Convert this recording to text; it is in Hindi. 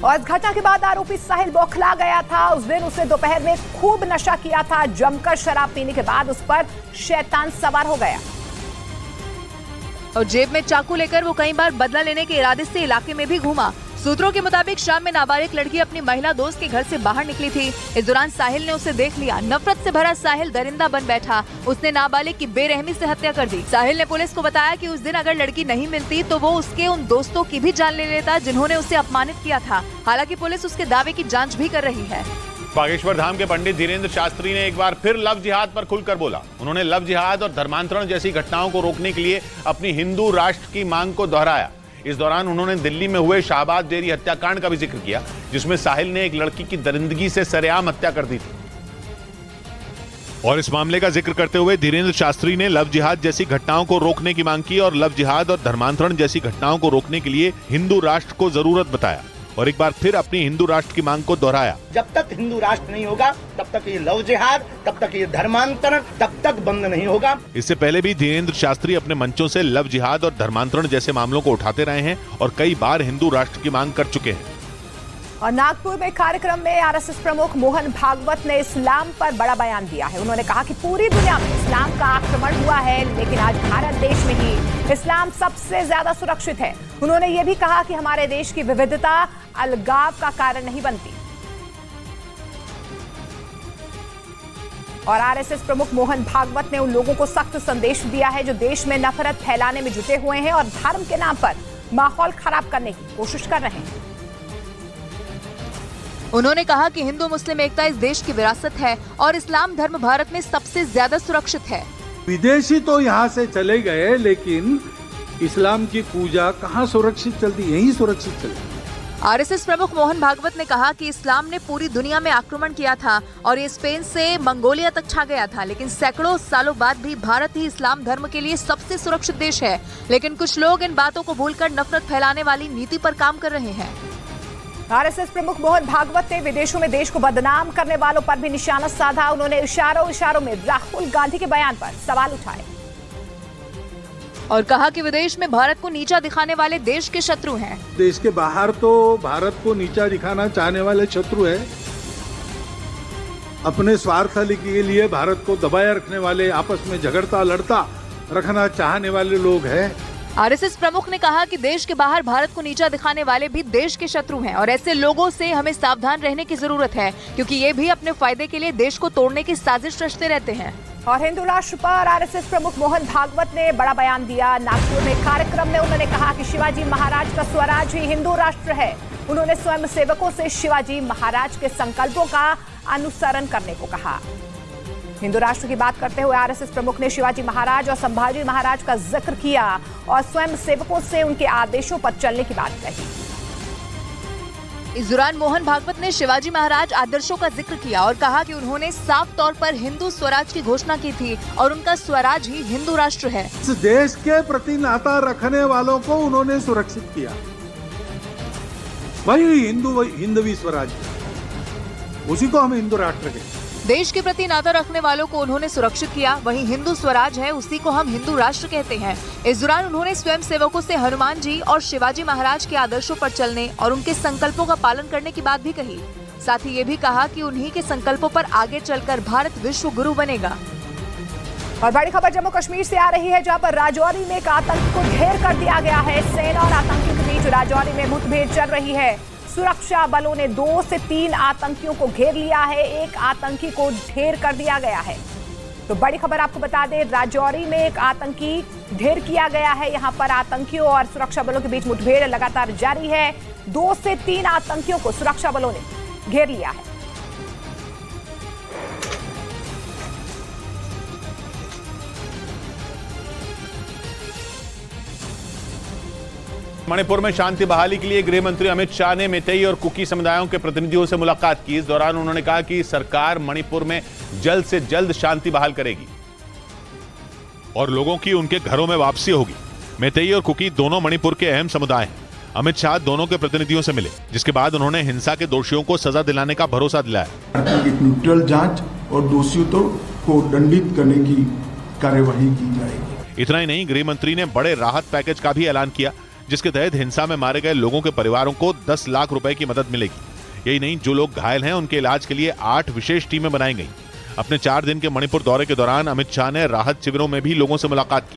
और इस घटना के बाद आरोपी साहिल बौखला गया था। उस दिन उसने दोपहर में खूब नशा किया था। जमकर शराब पीने के बाद उस पर शैतान सवार हो गया और जेब में चाकू लेकर वो कई बार बदला लेने के इरादे से इलाके में भी घूमा। सूत्रों के मुताबिक शाम में नाबालिग लड़की अपनी महिला दोस्त के घर से बाहर निकली थी। इस दौरान साहिल ने उसे देख लिया। नफरत से भरा साहिल दरिंदा बन बैठा। उसने नाबालिग की बेरहमी से हत्या कर दी। साहिल ने पुलिस को बताया कि उस दिन अगर लड़की नहीं मिलती तो वो उसके उन दोस्तों की भी जान ले लेता जिन्होंने उसे अपमानित किया था। हालांकि पुलिस उसके दावे की जाँच भी कर रही है। बागेश्वर धाम के पंडित धीरेन्द्र शास्त्री ने एक बार फिर लव जिहाद पर खुलकर बोला। उन्होंने लव जिहाद और धर्मांतरण जैसी घटनाओं को रोकने के लिए अपनी हिंदू राष्ट्र की मांग को दोहराया। इस दौरान उन्होंने दिल्ली में हुए शाहबाज डेयरी हत्याकांड का भी जिक्र किया, जिसमें साहिल ने एक लड़की की दरिंदगी से सरेआम हत्या कर दी थी। और इस मामले का जिक्र करते हुए धीरेन्द्र शास्त्री ने लव जिहाद जैसी घटनाओं को रोकने की मांग की और लव जिहाद और धर्मांतरण जैसी घटनाओं को रोकने के लिए हिंदू राष्ट्र को जरूरत बताया और एक बार फिर अपनी हिंदू राष्ट्र की मांग को दोहराया। जब तक हिंदू राष्ट्र नहीं होगा तब तक ये लव जिहाद, तब तक ये धर्मांतरण तब तक बंद नहीं होगा। इससे पहले भी धीरेन्द्र शास्त्री अपने मंचों से लव जिहाद और धर्मांतरण जैसे मामलों को उठाते रहे हैं और कई बार हिंदू राष्ट्र की मांग कर चुके हैं। और नागपुर में कार्यक्रम में आरएसएस प्रमुख मोहन भागवत ने इस्लाम पर बड़ा बयान दिया है। उन्होंने कहा कि पूरी दुनिया में इस्लाम का आक्रमण हुआ है, लेकिन आज भारत देश में ही इस्लाम सबसे ज्यादा सुरक्षित है। उन्होंने ये भी कहा कि हमारे देश की विविधता अलगाव का कारण नहीं बनती। और आरएसएस प्रमुख मोहन भागवत ने उन लोगों को सख्त संदेश दिया है जो देश में नफरत फैलाने में जुटे हुए हैं और धर्म के नाम पर माहौल खराब करने की कोशिश कर रहे हैं। उन्होंने कहा कि हिंदू मुस्लिम एकता इस देश की विरासत है और इस्लाम धर्म भारत में सबसे ज्यादा सुरक्षित है। विदेशी तो यहाँ से चले गए, लेकिन इस्लाम की पूजा कहाँ सुरक्षित चलती, यही सुरक्षित चलती। आरएसएस प्रमुख मोहन भागवत ने कहा कि इस्लाम ने पूरी दुनिया में आक्रमण किया था और ये स्पेन से मंगोलिया तक छा गया था, लेकिन सैकड़ों सालों बाद भी भारत ही इस्लाम धर्म के लिए सबसे सुरक्षित देश है। लेकिन कुछ लोग इन बातों को भूलकर नफरत फैलाने वाली नीति पर काम कर रहे हैं। आरएसएस प्रमुख मोहन भागवत ने विदेशों में देश को बदनाम करने वालों पर भी निशाना साधा। उन्होंने इशारों में राहुल गांधी के बयान पर सवाल उठाए और कहा कि विदेश में भारत को नीचा दिखाने वाले देश के शत्रु हैं। देश के बाहर तो भारत को नीचा दिखाना चाहने वाले शत्रु है। अपने स्वार्थ के लिए भारत को दबाए रखने वाले, आपस में झगड़ता लड़ता रखना चाहने वाले लोग हैं। आरएसएस प्रमुख ने कहा कि देश के बाहर भारत को नीचा दिखाने वाले भी देश के शत्रु हैं और ऐसे लोगों से हमें सावधान रहने की जरूरत है, क्योंकि ये भी अपने फायदे के लिए देश को तोड़ने की साजिश रचते रहते हैं। और हिंदू राष्ट्र पर आरएसएस प्रमुख मोहन भागवत ने बड़ा बयान दिया। नागपुर में कार्यक्रम में उन्होंने कहा कि शिवाजी महाराज का स्वराज ही हिंदू राष्ट्र है। उन्होंने स्वयं सेवकों से शिवाजी महाराज के संकल्पों का अनुसरण करने को कहा। हिंदू राष्ट्र की बात करते हुए आरएसएस प्रमुख ने शिवाजी महाराज और संभाजी महाराज का जिक्र किया और स्वयं सेवकों से उनके आदेशों पर चलने की बात कही। इस दौरान मोहन भागवत ने शिवाजी महाराज आदर्शों का जिक्र किया और कहा कि उन्होंने साफ तौर पर हिंदू स्वराज की घोषणा की थी और उनका स्वराज ही हिंदू राष्ट्र है। इस देश के प्रति नाता रखने वालों को उन्होंने सुरक्षित किया। वही हिंदवी स्वराज, उसी को हम हिंदू राष्ट्र कहते हैं। देश के प्रति नाता रखने वालों को उन्होंने सुरक्षित किया, वही हिंदू स्वराज है, उसी को हम हिंदू राष्ट्र कहते हैं। इस दौरान उन्होंने स्वयं सेवकों से हनुमान जी और शिवाजी महाराज के आदर्शों पर चलने और उनके संकल्पों का पालन करने की बात भी कही। साथ ही ये भी कहा कि उन्हीं के संकल्पों पर आगे चलकर भारत विश्व गुरु बनेगा। और बड़ी खबर जम्मू कश्मीर से आ रही है, जहां पर राजौरी में एक आतंकी को ढेर कर दिया गया है। सेना और आतंकियों के बीच राजौरी में मुठभेड़ चल रही है। सुरक्षा बलों ने 2 से 3 आतंकियों को घेर लिया है। एक आतंकी को ढेर कर दिया गया है। तो बड़ी खबर आपको बता दें, राजौरी में एक आतंकी ढेर किया गया है। यहां पर आतंकियों और सुरक्षा बलों के बीच मुठभेड़ लगातार जारी है। 2 से 3 आतंकियों को सुरक्षा बलों ने घेर लिया है। मणिपुर में शांति बहाली के लिए गृह मंत्री अमित शाह ने मेतेई और कुकी समुदायों के प्रतिनिधियों से मुलाकात की। इस दौरान उन्होंने कहा कि सरकार मणिपुर में जल्द से जल्द शांति बहाल करेगी और लोगों की उनके घरों में वापसी होगी। मेतेई और कुकी दोनों मणिपुर के अहम समुदाय हैं। अमित शाह दोनों के प्रतिनिधियों से मिले, जिसके बाद उन्होंने हिंसा के दोषियों को सजा दिलाने का भरोसा दिलाया। एक न्यूट्रल जांच और दोषियों को दंडित करने की कार्यवाही की जाएगी। इतना ही नहीं, गृह मंत्री ने बड़े राहत पैकेज का भी ऐलान किया, जिसके तहत हिंसा में मारे गए लोगों के परिवारों को 10 लाख रुपए की मदद मिलेगी। यही नहीं, जो लोग घायल हैं उनके इलाज के लिए 8 विशेष टीमें बनाई गई। अपने 4 दिन के मणिपुर दौरे के दौरान अमित शाह ने राहत शिविरों में भी लोगों से मुलाकात की।